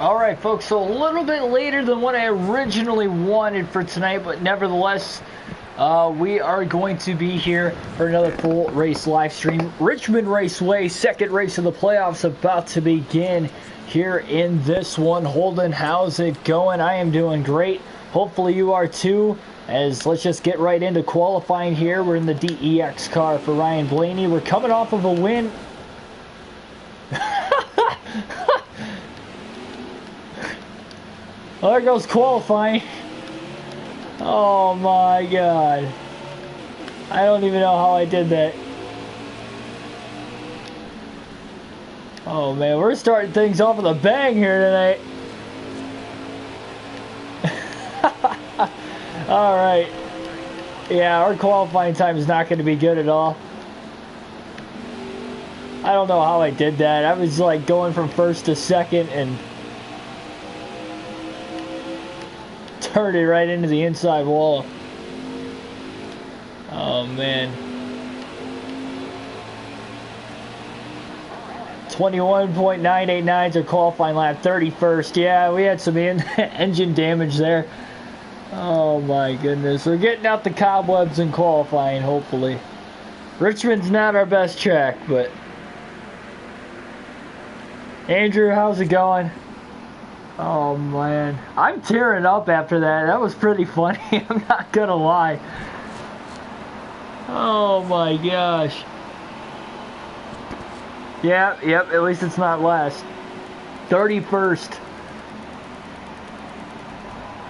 Alright folks, so a little bit later than what I originally wanted for tonight, but nevertheless, we are going to be here for another full race live stream. Richmond Raceway, second race of the playoffs about to begin here in this one. Holden, how's it going? I am doing great. Hopefully you are too, as let's just get right into qualifying here. We're in the DEX car for Ryan Blaney. We're coming off of a win. Well, there goes qualifying. Oh my god. I don't even know how I did that. Oh man, we're starting things off with a bang here tonight. Alright. Yeah, our qualifying time is not going to be good at all. I don't know how I did that. I was like going from first to second and turned it right into the inside wall. Oh man. 21.989 is our qualifying lap, 31st. Yeah, we had some engine damage there. Oh my goodness. We're getting out the cobwebs in qualifying, hopefully. Richmond's not our best track, but Andrew, how's it going? Oh man, I'm tearing up after that. That was pretty funny. I'm not gonna lie. Oh my gosh. Yep, at least it's not last. 31st.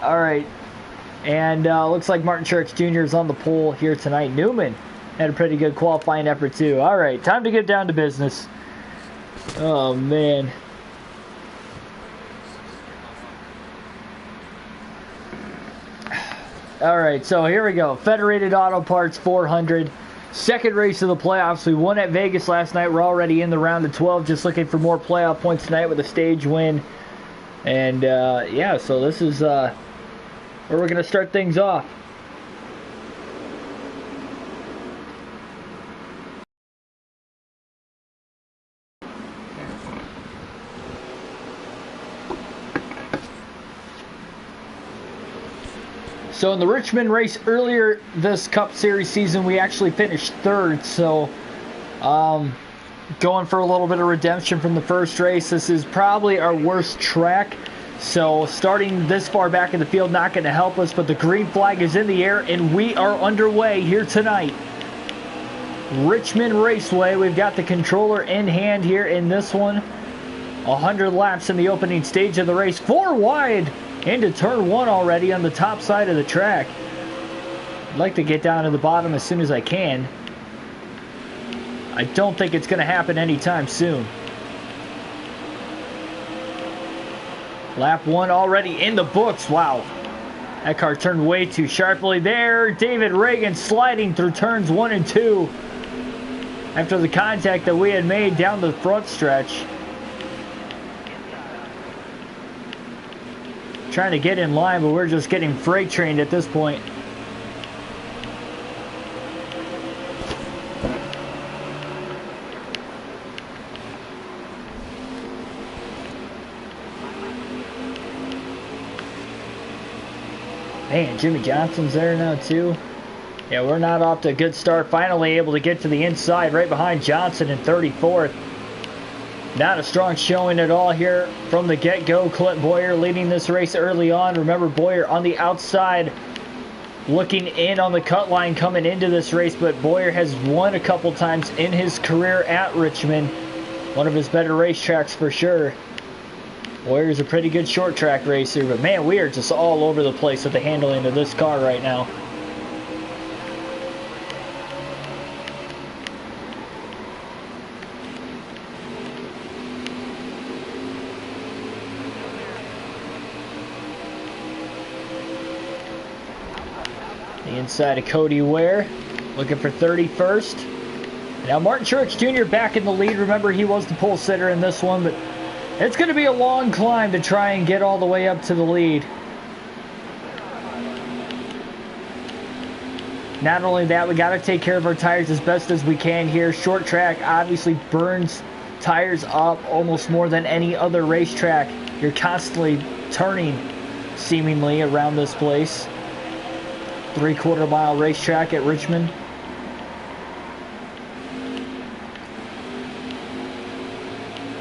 Alright. And looks like Martin Truex Jr. is on the pole here tonight. Newman had a pretty good qualifying effort too. Alright, time to get down to business. Oh man. Alright, so here we go. Federated Auto Parts 400. Second race of the playoffs. We won at Vegas last night. We're already in the round of 12. Just looking for more playoff points tonight with a stage win. And, yeah, so this is where we're going to start things off. So in the Richmond race earlier this Cup Series season, we actually finished third. So going for a little bit of redemption from the first race. This is probably our worst track. So starting this far back in the field, not going to help us. But the green flag is in the air, and we are underway here tonight. Richmond Raceway. We've got the controller in hand here in this one. 100 laps in the opening stage of the race. 4 wide. Into turn 1 already on the top side of the track. I'd like to get down to the bottom as soon as I can. I don't think it's going to happen anytime soon. Lap 1 already in the books. Wow. That car turned way too sharply there. David Reagan sliding through turns 1 and 2 after the contact that we had made down the front stretch. Trying to get in line, but we're just getting freight trained at this point. Man, Jimmy Johnson's there now too. Yeah, we're not off to a good start. Finally able to get to the inside right behind Johnson in 34th. Not a strong showing at all here from the get-go. Clint Boyer leading this race early on. Remember, Boyer on the outside looking in on the cut line coming into this race, but Boyer has won a couple times in his career at Richmond. One of his better racetracks for sure. Boyer's a pretty good short track racer, but man, we are just all over the place with the handling of this car right now. Inside of Cody Ware, looking for 31st. Now Martin Truex Jr. back in the lead. Remember, he was the pole sitter in this one, but it's going to be a long climb to try and get all the way up to the lead. Not only that, we got to take care of our tires as best as we can here. Short track obviously burns tires up almost more than any other racetrack You're constantly turning seemingly around this place. 3/4 mile racetrack at Richmond.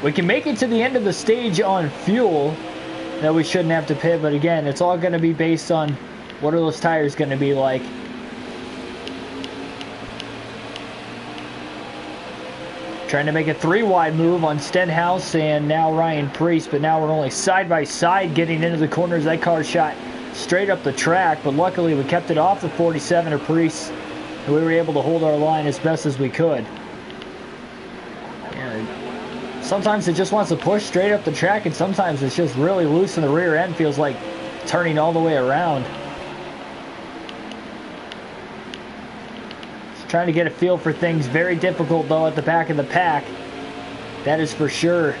We can make it to the end of the stage on fuel that we shouldn't have to pit, but again, it's all going to be based on what are those tires going to be like. Trying to make a 3-wide move on Stenhouse and now Ryan Priest, but now we're only side by side getting into the corners. That car shot straight up the track, but luckily we kept it off the 47 of Priest, and we were able to hold our line as best as we could. Sometimes it just wants to push straight up the track, and sometimes it's just really loose in the rear end. Feels like turning all the way around. Just trying to get a feel for things. Very difficult, though, at the back of the pack. That is for sure.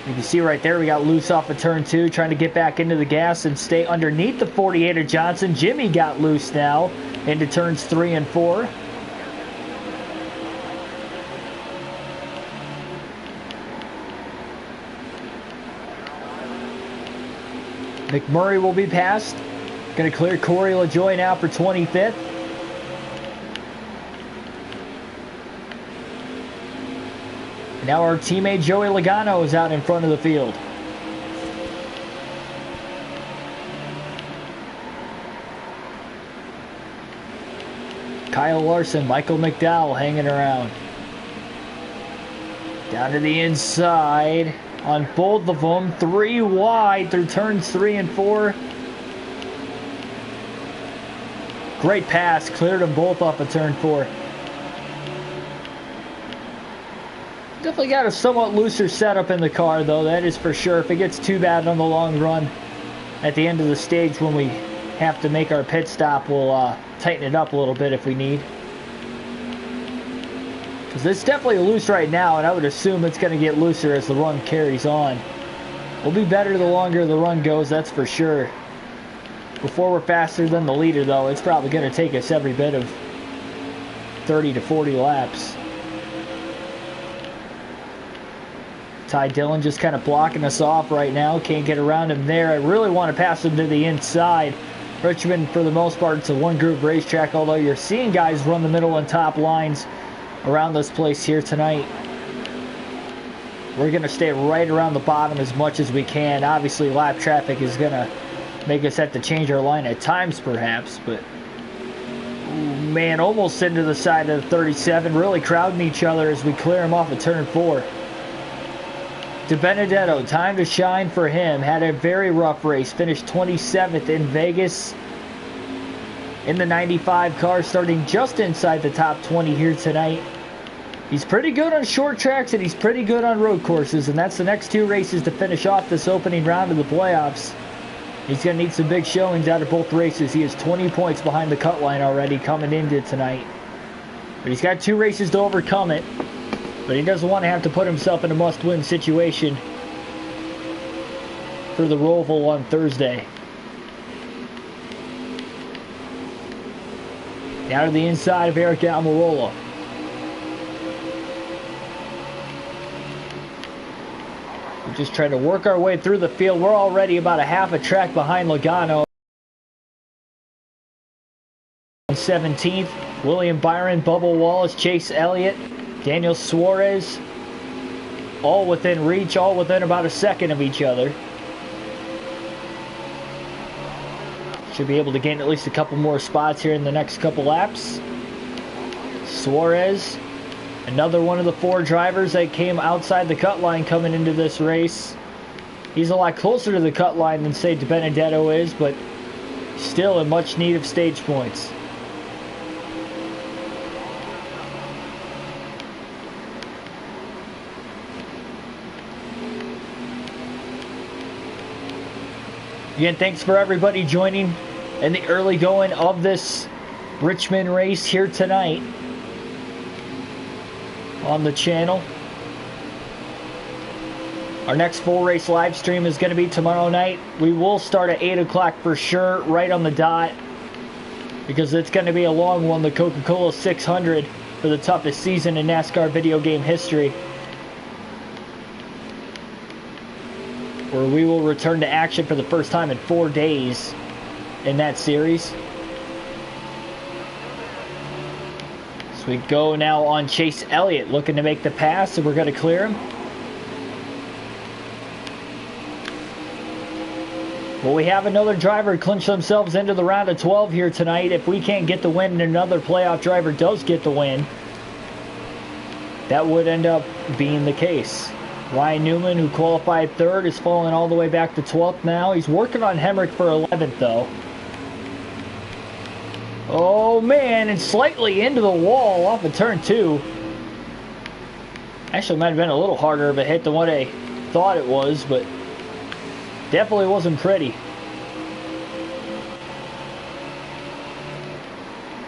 You can see right there we got loose off of turn 2, trying to get back into the gas and stay underneath the 48 of Johnson. Jimmy got loose now into turns 3 and 4. McMurray will be passed. Going to clear Corey LaJoie now for 25th. Now our teammate Joey Logano is out in front of the field. Kyle Larson, Michael McDowell hanging around. Down to the inside. On both of them, 3 wide through turns 3 and 4. Great pass, cleared them both off of turn 4. Definitely got a somewhat looser setup in the car, though, that is for sure. If it gets too bad on the long run at the end of the stage when we have to make our pit stop, we'll tighten it up a little bit if we need. Because it's definitely loose right now, and I would assume it's going to get looser as the run carries on. We'll be better the longer the run goes, that's for sure. Before we're faster than the leader, though, it's probably going to take us every bit of 30 to 40 laps. Ty Dillon just kind of blocking us off right now. Can't get around him there. I really want to pass him to the inside. Richmond, for the most part, it's a one-group racetrack, although you're seeing guys run the middle and top lines around this place here tonight. We're going to stay right around the bottom as much as we can. Obviously, lap traffic is going to make us have to change our line at times, perhaps, but man, almost into the side of the 37, really crowding each other as we clear him off of turn 4. DiBenedetto, time to shine for him. Had a very rough race, finished 27th in Vegas in the 95 car, starting just inside the top 20 here tonight. He's pretty good on short tracks and he's pretty good on road courses, and that's the next 2 races to finish off this opening round of the playoffs. He's going to need some big showings out of both races. He is 20 points behind the cut line already coming into tonight. But he's got 2 races to overcome it. But he doesn't want to have to put himself in a must-win situation for the Roval on Thursday. Down to the inside of Eric Almirola. We're just trying to work our way through the field. We're already about a half a track behind Logano. 17th, William Byron, Bubba Wallace, Chase Elliott, Daniel Suarez, all within reach, all within about a second of each other. Should be able to gain at least a couple more spots here in the next couple laps. Suarez, another one of the 4 drivers that came outside the cut line coming into this race. He's a lot closer to the cut line than, say, DiBenedetto is, but still in much need of stage points. Again, thanks for everybody joining in the early going of this Richmond race here tonight on the channel. Our next full race live stream is going to be tomorrow night. We will start at 8 o'clock for sure, right on the dot, because it's going to be a long one, the Coca-Cola 600 for the toughest season in NASCAR video game history. where we will return to action for the first time in 4 days in that series. So we go now on Chase Elliott, looking to make the pass, and we're going to clear him. Well, we have another driver clinch themselves into the round of 12 here tonight. If we can't get the win and another playoff driver does get the win, that would end up being the case. Ryan Newman, who qualified third, is falling all the way back to 12th now. He's working on Hemrick for 11th, though. Oh, man, and slightly into the wall off of turn 2. Actually, might have been a little harder of a hit than what I thought it was, but definitely wasn't pretty.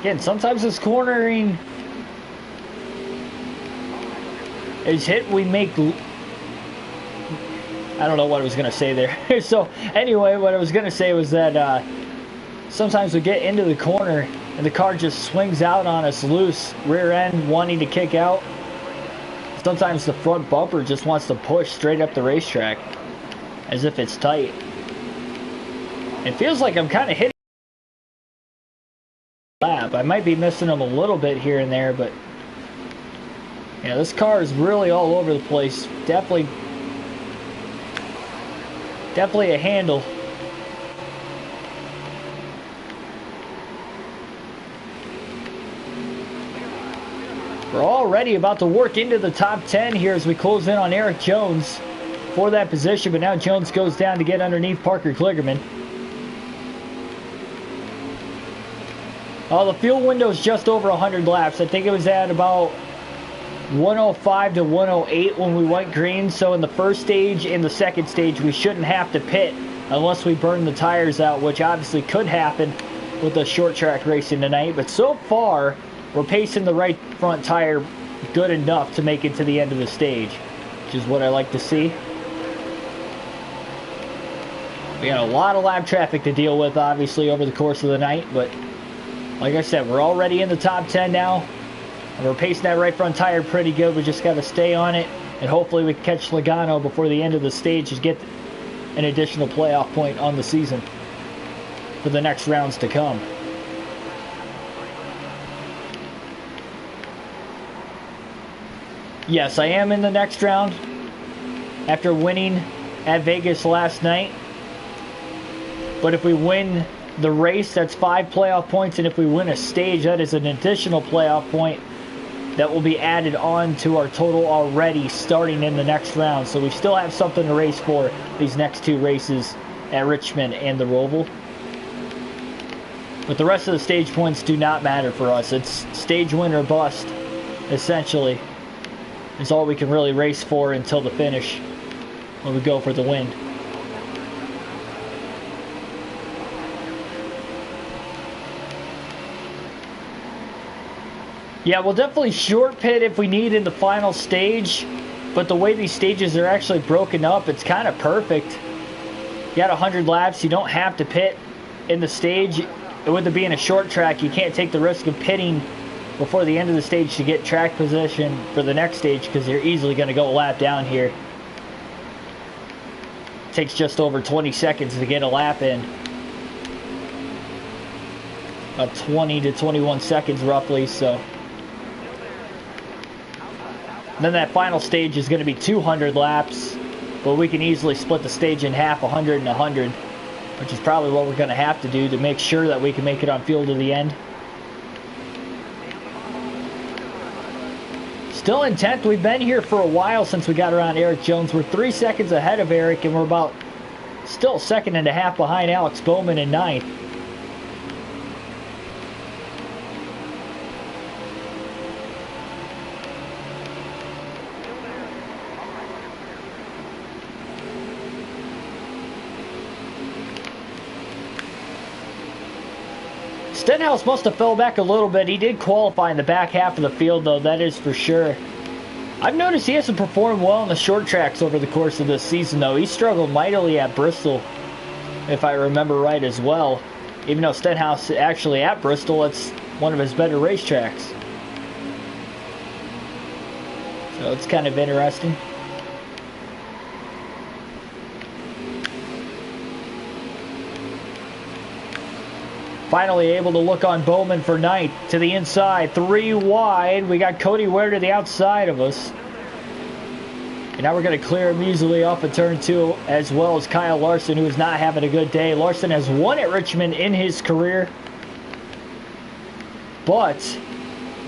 Again, sometimes this cornering is hit. We make... I don't know what I was going to say there. So, anyway, what I was going to say was that sometimes we get into the corner and the car just swings out on us loose, rear end wanting to kick out. Sometimes the front bumper just wants to push straight up the racetrack as if it's tight. It feels like I'm kind of hitting the lap. I might be missing them a little bit here and there, but yeah, this car is really all over the place. Definitely a handle. We're already about to work into the top 10 here as we close in on Eric Jones for that position, but now Jones goes down to get underneath Parker Kligerman. Oh, the fuel window is just over 100 laps. I think it was at about 105 to 108 when we went green. So in the first stage and the second stage, we shouldn't have to pit unless we burn the tires out, which obviously could happen with the short track racing tonight. But so far, we're pacing the right front tire good enough to make it to the end of the stage, which is what I like to see. We got a lot of lap traffic to deal with, obviously, over the course of the night. But like I said, we're already in the top 10 now. And we're pacing that right front tire pretty good. We just got to stay on it. And hopefully we can catch Logano before the end of the stage to get an additional playoff point on the season for the next rounds to come. Yes, I am in the next round after winning at Vegas last night. But if we win the race, that's 5 playoff points. And if we win a stage, that is an additional playoff point that will be added on to our total already starting in the next round. So we still have something to race for these next 2 races at Richmond and the Roval. But the rest of the stage points do not matter for us. It's stage win or bust, essentially. Is all we can really race for until the finish when we go for the win. Yeah, we'll definitely short pit if we need in the final stage, but the way these stages are actually broken up, it's kind of perfect. You got 100 laps, you don't have to pit in the stage. With it being a short track, you can't take the risk of pitting before the end of the stage to get track position for the next stage, because you're easily going to go a lap down here. It takes just over 20 seconds to get a lap in. About 20 to 21 seconds roughly, so. Then that final stage is going to be 200 laps, but we can easily split the stage in half, 100 and 100, which is probably what we're going to have to do to make sure that we can make it on field to the end. Still in 10th. We've been here for a while since we got around Eric Jones. We're 3 seconds ahead of Eric, and we're about still 1.5 seconds behind Alex Bowman in 9th. Stenhouse must have fell back a little bit. He did qualify in the back half of the field, though, that is for sure. I've noticed he hasn't performed well on the short tracks over the course of this season, though. He struggled mightily at Bristol, if I remember right as well. Even though Stenhouse actually at Bristol, it's one of his better racetracks. So it's kind of interesting. Finally able to look on Bowman for ninth. To the inside, 3 wide. We got Cody Ware to the outside of us. And now we're going to clear him easily off of turn 2, as well as Kyle Larson, who is not having a good day. Larson has won at Richmond in his career, but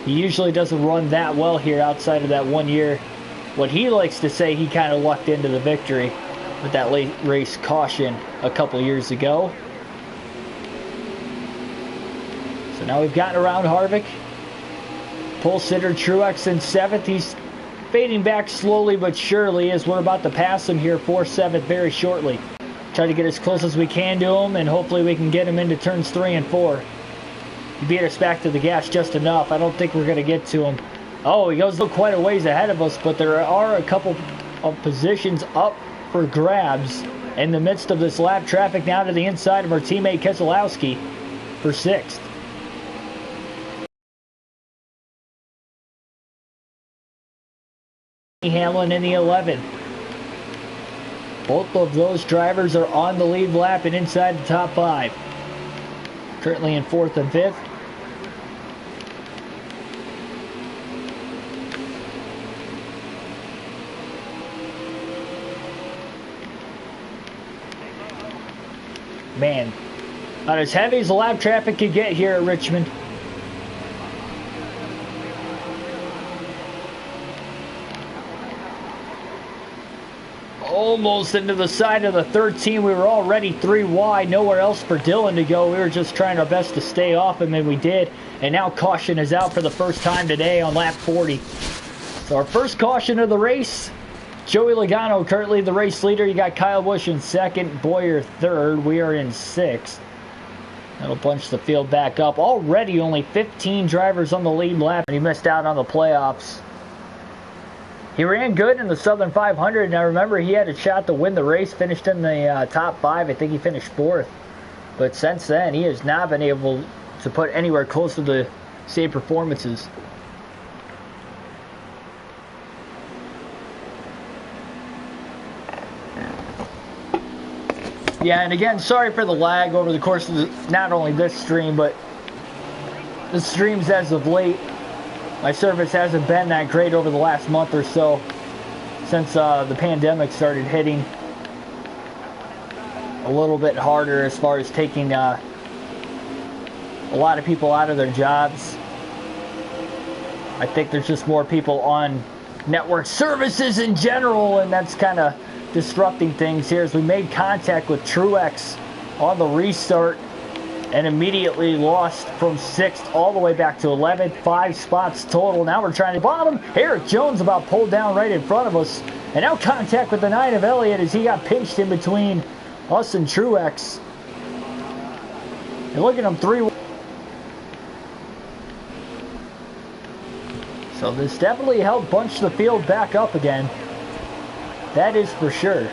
he usually doesn't run that well here outside of that 1 year. What he likes to say, he kind of lucked into the victory with that late race caution a couple years ago. So now we've gotten around Harvick. Pole sitter Truex in 7th. He's fading back slowly but surely as we're about to pass him here for 7th very shortly. Try to get as close as we can to him, and hopefully we can get him into turns 3 and 4. He beat us back to the gas just enough. I don't think we're going to get to him. Oh, he goes quite a ways ahead of us, but there are a couple of positions up for grabs in the midst of this lap traffic. Now to the inside of our teammate Keselowski for 6th. Hamlin in the 11. Both of those drivers are on the lead lap and inside the top 5. Currently in 4th and 5th. Man, not as heavy as the lap traffic could get here at Richmond. Almost into the side of the 13. We were already 3 wide. Nowhere else for Dylan to go. We were just trying our best to stay off him, and we did. And now caution is out for the first time today on lap 40. So our first caution of the race. Joey Logano currently the race leader. You got Kyle Busch in 2nd, Boyer 3rd. We are in 6th. That'll bunch the field back up. Already only 15 drivers on the lead lap, and he missed out on the playoffs. He ran good in the Southern 500, and I remember he had a shot to win the race, finished in the top 5. I think he finished 4th. But since then, he has not been able to put anywhere close to the same performances. Yeah, and again, sorry for the lag over the course of not only this stream, but the streams as of late. My service hasn't been that great over the last month or so since the pandemic started hitting a little bit harder as far as taking a lot of people out of their jobs. I think there's just more people on network services in general, and that's kind of disrupting things here as we made contact with Truex on the restart and immediately lost from 6th all the way back to 11th. 5 spots total. Now we're trying to bottom. Eric Jones about pulled down right in front of us. And now contact with the 9 of Elliott as he got pinched in between us and Truex. And look at him, 3. So this definitely helped bunch the field back up again. That is for sure.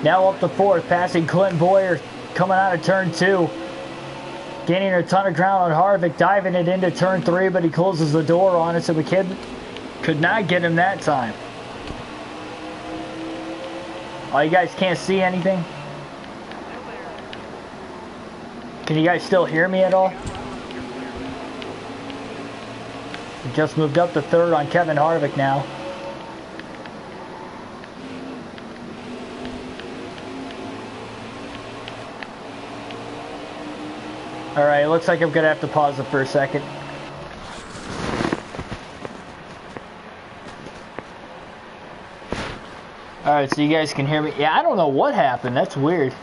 Now up to 4th, passing Clint Boyer, coming out of turn 2. Gaining a ton of ground on Harvick, diving it into turn 3, but he closes the door on it, so we could not get him that time. Oh, you guys can't see anything? Can you guys still hear me at all? We just moved up to 3rd on Kevin Harvick now. Alright, looks like I'm going to have to pause it for a second. Alright, so you guys can hear me. Yeah, I don't know what happened. That's weird.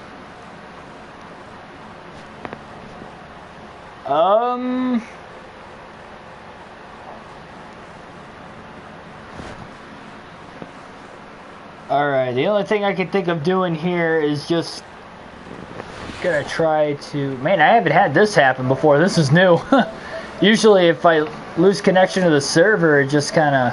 Alright, the only thing I can think of doing here is just gonna try to... Man, I haven't had this happen before. This is new. Usually if I lose connection to the server, it just kind of